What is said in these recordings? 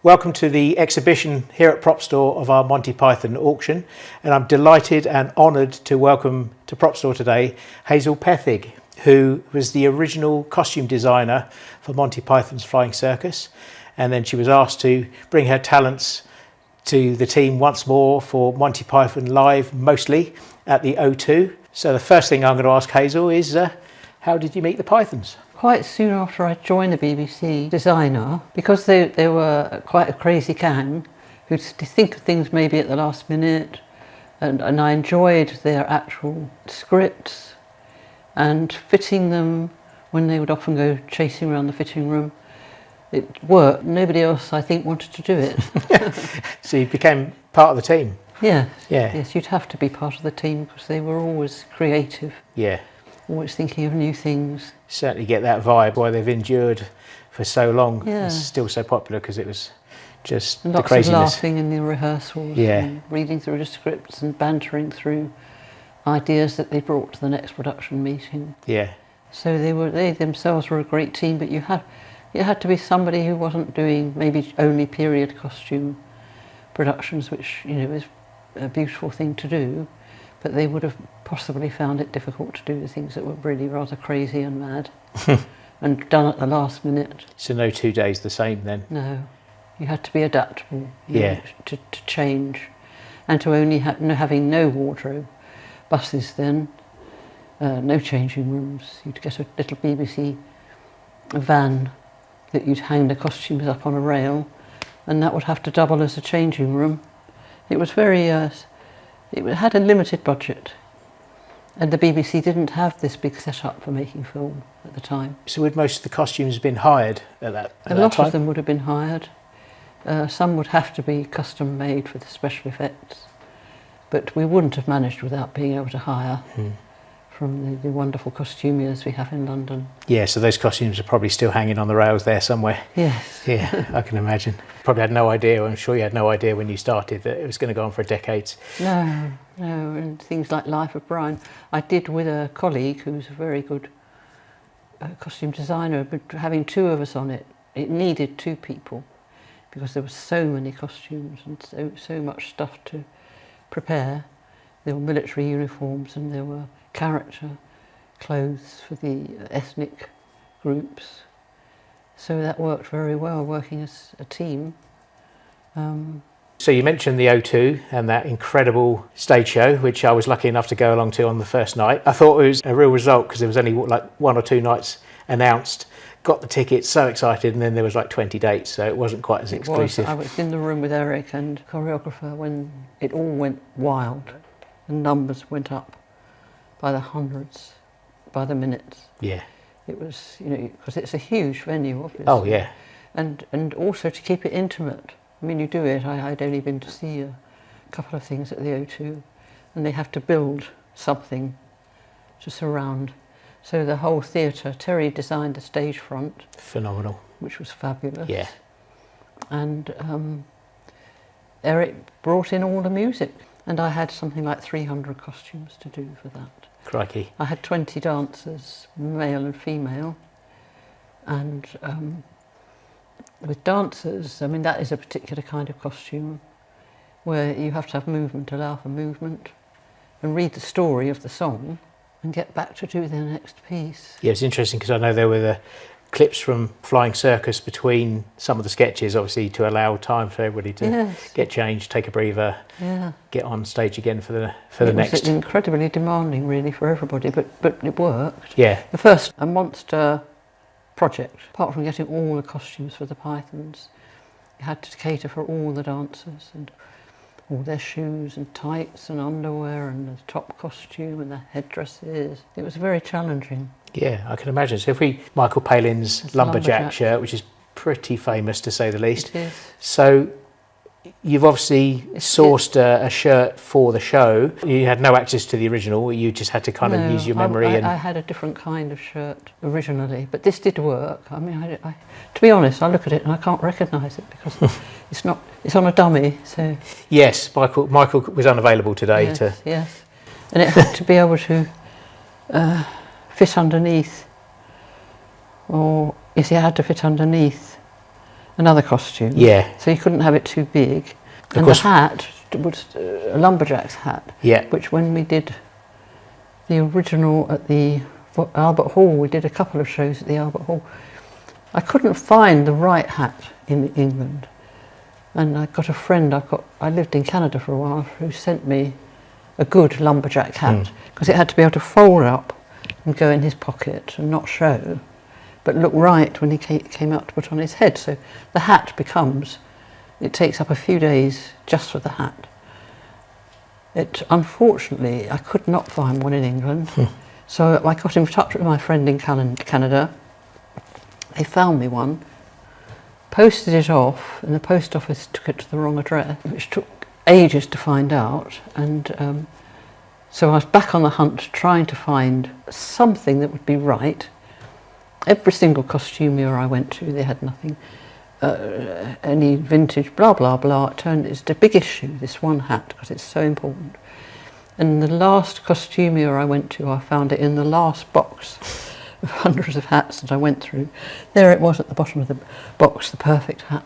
Welcome to the exhibition here at Propstore of our Monty Python auction, and I'm delighted and honoured to welcome to Propstore today Hazel Pethig, who was the original costume designer for Monty Python's Flying Circus, and then she was asked to bring her talents to the team once more for Monty Python Live, mostly at the O2. So the first thing I'm going to ask Hazel is, how did you meet the Pythons? Quite soon after I joined the BBC designer, because they were quite a crazy gang who'd think of things maybe at the last minute, and I enjoyed their actual scripts and fitting them when they would often go chasing around the fitting room. It worked. Nobody else, I think, wanted to do it. So you became part of the team? Yes. Yeah. Yes, you'd have to be part of the team because they were always creative. Yeah. Always thinking of new things. Certainly get that vibe why they've endured for so long. Yeah. It's still so popular because it was just And the lots craziness. of laughing in the rehearsals, Yeah. and reading through the scripts and bantering through ideas that they brought to the next production meeting. Yeah. So they themselves were a great team, but you had to be somebody who wasn't doing maybe only period costume productions, which is a beautiful thing to do, but they would have possibly found it difficult to do the things that were really rather crazy and mad and done at the last minute. So no 2 days the same then? No, you had to be adaptable, Yeah. to change, and to only having no wardrobe, buses then, no changing rooms. You'd get a little BBC van that you'd hang the costumes up on a rail, and that would have to double as a changing room. It was very, it had a limited budget, and the BBC didn't have this big setup for making film at the time. So would most of the costumes been hired at that A lot of them would have been hired. Some would have to be custom made for the special effects, but we wouldn't have managed without being able to hire from the wonderful costumiers we have in London. Yeah, so those costumes are probably still hanging on the rails there somewhere. Yes. Yeah, I can imagine. Probably had no idea, I'm sure you had no idea when you started that it was going to go on for decades. No, and things like Life of Brian, I did with a colleague who's a very good costume designer, but having two of us on it, it needed two people because there were so many costumes and so much stuff to prepare. There were military uniforms and there were character clothes for the ethnic groups. So that worked very well, working as a team. So you mentioned the O2 and that incredible stage show, which I was lucky enough to go along to on the first night. I thought it was a real result because there was only like 1 or 2 nights announced. Got the tickets, so excited, and then there was like 20 dates, so it wasn't quite as exclusive. I was in the room with Eric and choreographer when it all went wild. The numbers went up by the hundreds, by the minutes. Yeah. It was, because it's a huge venue, obviously. Oh, yeah. And also to keep it intimate. I mean, you do it. I'd only been to see a couple of things at the O2, and they have to build something to surround. So the whole theatre, Terry designed the stage front. Phenomenal. Which was fabulous. Yeah. And Eric brought in all the music, and I had something like 300 costumes to do for that. Crikey. I had 20 dancers, male and female, and with dancers, I mean, that is a particular kind of costume where you have to have movement, allow for movement, and read the story of the song and get back to do the next piece. Yeah, it's interesting because I know there were the clips from Flying Circus between some of the sketches, obviously to allow time for everybody to get changed, take a breather, get on stage again for the next. It was incredibly demanding, really, for everybody, but it worked. Yeah. The first, a monster project. Apart from getting all the costumes for the Pythons, you had to cater for all the dancers and all their shoes and tights and underwear and the top costume and the headdresses. It was very challenging. Yeah, I can imagine. So Michael Palin's lumberjack shirt, which is pretty famous to say the least. It is. So you've obviously sourced a shirt for the show. You had no access to the original. You just had to kind of use your memory. I had a different kind of shirt originally, but this did work. I mean, to be honest, I look at it and I can't recognise it because it's on a dummy. So yes, Michael was unavailable today. Yes, and it had to be able to fit underneath, or yes, it had to fit underneath another costume. Yeah. So you couldn't have it too big. And the hat was a lumberjack's hat. Yeah. Which when we did the original at the Albert Hall, we did a couple of shows at the Albert Hall. I couldn't find the right hat in England. And I got a friend, I lived in Canada for a while, who sent me a good lumberjack hat, because it had to be able to fold up and go in his pocket and not show, but look right when he came out to put on his head. So the hat it takes up a few days just for the hat. Unfortunately, I could not find one in England, so I got in touch with my friend in Canada. They found me one, posted it off, and the post office took it to the wrong address, which took ages to find out. And so I was back on the hunt trying to find something that would be right. Every single costumier I went to, they had nothing, any vintage, blah, blah, blah. It's a big issue, this one hat, because it's so important. And the last costumier I went to, I found it in the last box of hundreds of hats that I went through. There it was at the bottom of the box, the perfect hat.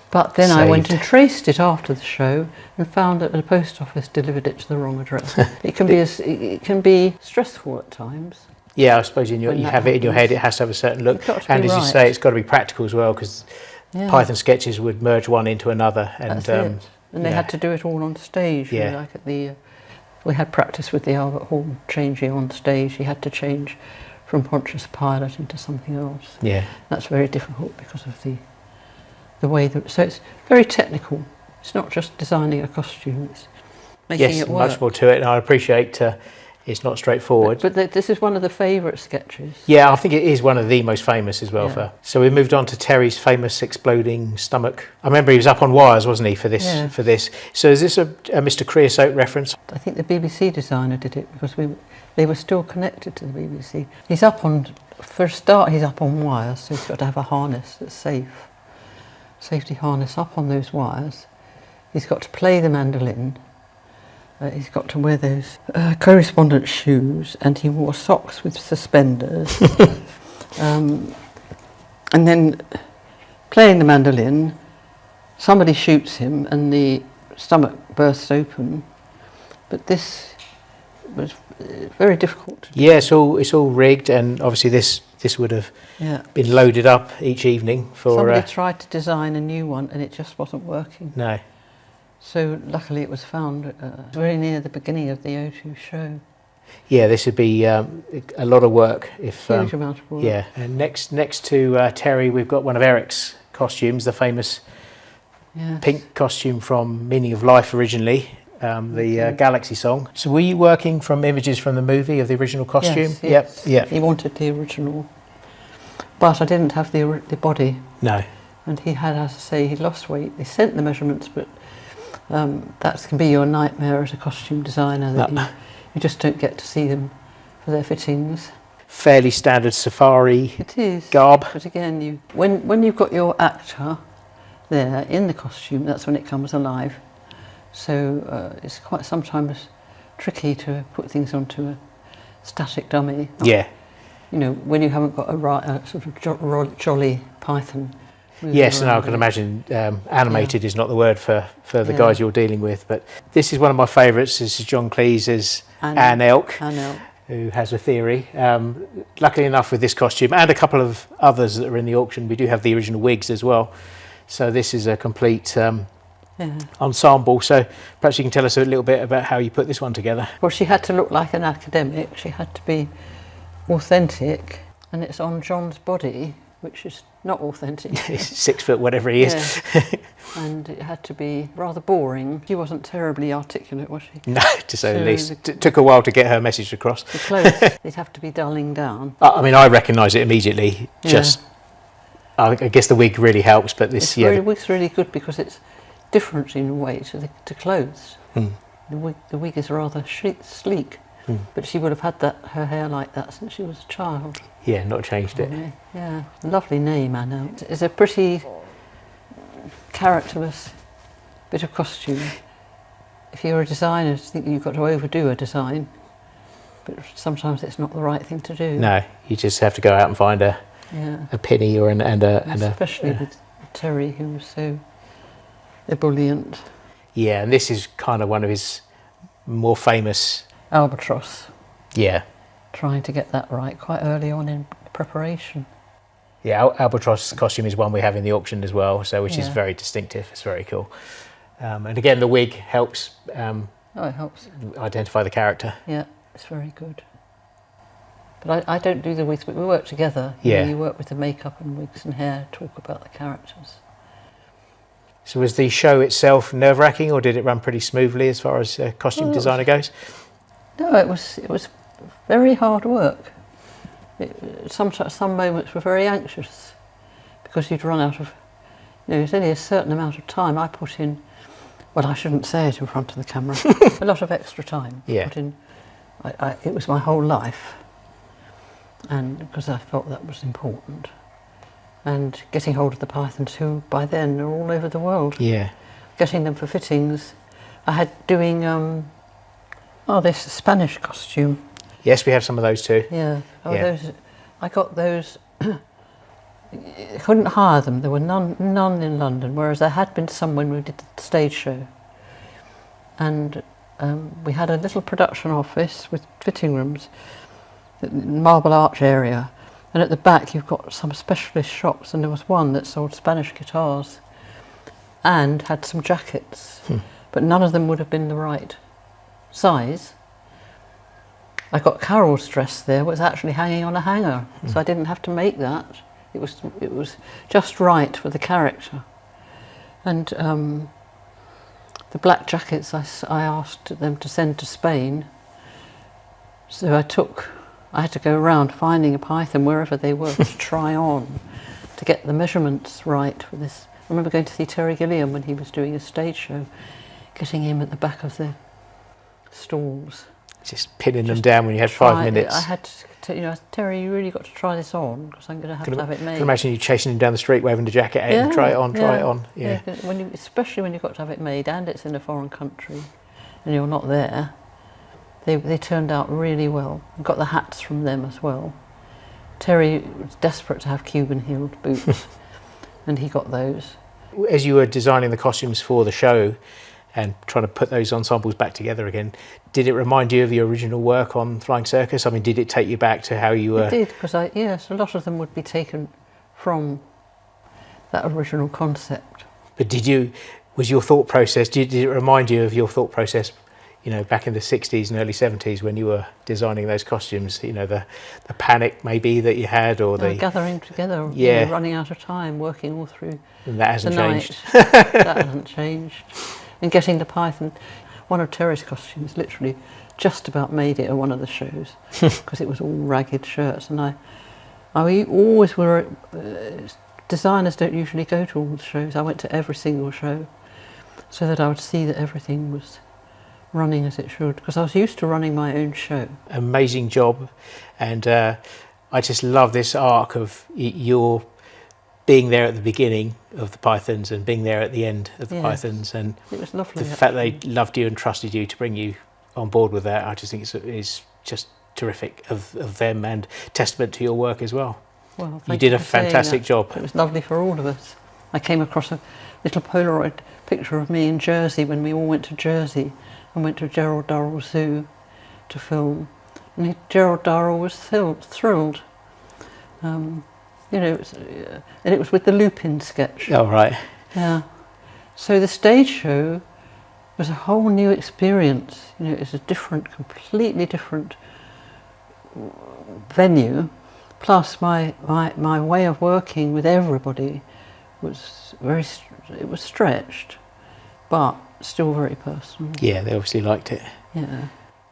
But then I went and traced it after the show and found that the post office delivered it to the wrong address. It can be stressful at times. Yeah, I suppose you have it in your head, it has to have a certain look. And as you say, it's got to be practical as well, because Python sketches would merge one into another. And that's it. And they had to do it all on stage. Yeah. Like at we had practice with the Albert Hall, changing on stage. You had to change from Pontius Pilate into something else. Yeah. That's very difficult because of the way that... So it's very technical. It's not just designing a costume, it's making it work. Much more to it, and I appreciate it's not straightforward. But this is one of the favourite sketches. Yeah, I think it is one of the most famous as well. Yeah. So we moved on to Terry's famous exploding stomach. I remember he was up on wires, wasn't he, for this? Yeah. For this. So is this a Mr. Creosote reference? I think the BBC designer did it because they were still connected to the BBC. He's up on, for a start, he's up on wires, so he's got to have a harness that's safe. Safety harness up on those wires. He's got to play the mandolin. He's got to wear those correspondence shoes, and he wore socks with suspenders. And then playing the mandolin, somebody shoots him and the stomach bursts open. But this was very difficult to do. Yeah, it's all rigged, and obviously this would have been loaded up each evening for... Somebody tried to design a new one and it just wasn't working. No. So luckily it was found very near the beginning of the O2 show. Yeah, this would be a lot of work. Huge amount of work. Yeah, and next to Terry, we've got one of Eric's costumes, the famous pink costume from Meaning of Life originally, the Galaxy song. So were you working from images from the movie of the original costume? Yes. Yep. He wanted the original, but I didn't have the body. No. And he had, as I say, he lost weight. They sent the measurements, but that can be your nightmare as a costume designer, that you just don't get to see them for their fittings. Fairly standard safari garb. But again, when you've got your actor there in the costume, that's when it comes alive. So it's quite sometimes tricky to put things onto a static dummy. Yeah. You know, when you haven't got a sort of jolly python. Yes, and I can imagine animated is not the word for the guys you're dealing with, but this is one of my favourites. This is John Cleese's Anne Elk, who has a theory. Luckily enough with this costume and a couple of others that are in the auction, we do have the original wigs as well. So this is a complete ensemble. So perhaps you can tell us a little bit about how you put this one together. Well, she had to look like an academic. She had to be authentic, and it's on John's body, which is not authentic. He's 6 foot, whatever he is. And it had to be rather boring. She wasn't terribly articulate, was she? No, to say the least. It took a while to get her message across. The clothes, they'd have to be dulling down. I mean, I recognise it immediately. Just, I guess the wig really helps, but this, the wig's really good because it's different in a way to clothes. The wig is rather sleek. But she would have had her hair like that since she was a child. Yeah, not changed it. Yeah, lovely name, Anna. It's a pretty characterless bit of costume. If you're a designer, I think you've got to overdo a design, but sometimes it's not the right thing to do. No, you just have to go out and find a penny or especially with Terry, who was so ebullient. Yeah, and this is kind of one of his more famous. Albatross. Yeah. Trying to get that right quite early on in preparation. Yeah, Albatross costume is one we have in the auction as well, so which is very distinctive. It's very cool. And again, the wig helps. It helps identify the character. Yeah, it's very good. But I don't do the wigs, but we work together. Yeah. You work with the makeup and wigs and hair, talk about the characters. So was the show itself nerve-wracking, or did it run pretty smoothly as far as costume designer goes? No, it was very hard work. Some moments were very anxious because you'd run out of, there's only a certain amount of time. I put in, well, I shouldn't say it in front of the camera, a lot of extra time. Yeah. Put in, it was my whole life, and because I felt that was important. And getting hold of the pythons, who by then are all over the world. Yeah. Getting them for fittings. I had doing, this Spanish costume. Yes, we have some of those too. Yeah. Yeah. I got those. I couldn't hire them. There were none in London. Whereas there had been some when we did the stage show. And we had a little production office with fitting rooms, Marble Arch area. And at the back you've got some specialist shops, and there was one that sold Spanish guitars and had some jackets, but none of them would have been the right size. I got Carol's dress there, was actually hanging on a hanger, so I didn't have to make that. It was just right for the character. And the black jackets I asked them to send to Spain, so I had to go around finding a python wherever they were to try on, to get the measurements right for this. I remember going to see Terry Gilliam when he was doing a stage show, getting him at the back of the stalls. Just pinning them down when you had 5 minutes. I had to, Terry, you really got to try this on, because I'm going to have it made. I can imagine you chasing him down the street, waving the jacket at him, try it on. Yeah. Especially when you've got to have it made and it's in a foreign country and you're not there. They turned out really well. I got the hats from them as well. Terry was desperate to have Cuban-heeled boots, and he got those. As you were designing the costumes for the show and trying to put those ensembles back together again, did it remind you of your original work on Flying Circus? I mean, did it take you back to how you were? It did, because a lot of them would be taken from that original concept. But was your thought process, did it remind you of your thought process, back in the 60s and early 70s when you were designing those costumes, the panic maybe that you had, or the gathering together, running out of time, working all through and that hasn't the changed. Night. That hasn't changed. And getting the python, one of Terry's costumes literally just about made it at one of the shows because it was all ragged shirts, and I always were. Designers don't usually go to all the shows. I went to every single show so that I would see that everything was running as it should, because I was used to running my own show. Amazing job, and I just love this arc of your being there at the beginning of the Pythons and being there at the end of the Pythons, and it was lovely. The fact they loved you and trusted you to bring you on board with that, I just think it's just terrific of them, and testament to your work as well. Well, you did a fantastic job. It was lovely for all of us. I came across a little Polaroid picture of me in Jersey when we all went to Jersey and went to Gerald Durrell Zoo to film. And Gerald Durrell was thrilled. And it was with the Lupin sketch. Oh, right. Yeah. So the stage show was a whole new experience. It's a completely different venue. Plus my way of working with everybody was stretched, but still very personal. Yeah, they obviously liked it. Yeah.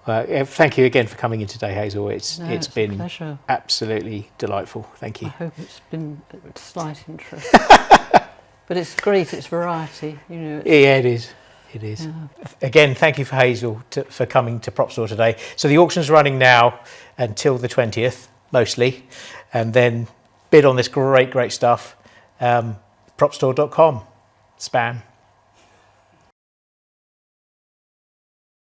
Well, thank you again for coming in today, Hazel. It's been a pleasure. Absolutely delightful. Thank you. I hope it's been a slight interest. But it's great, it's variety, Yeah, it is. It is. Yeah. Again, thank you for Hazel for coming to Propstore today. So the auction's running now until the 20th, mostly, and then bid on this great stuff. Propstore.com. Spam.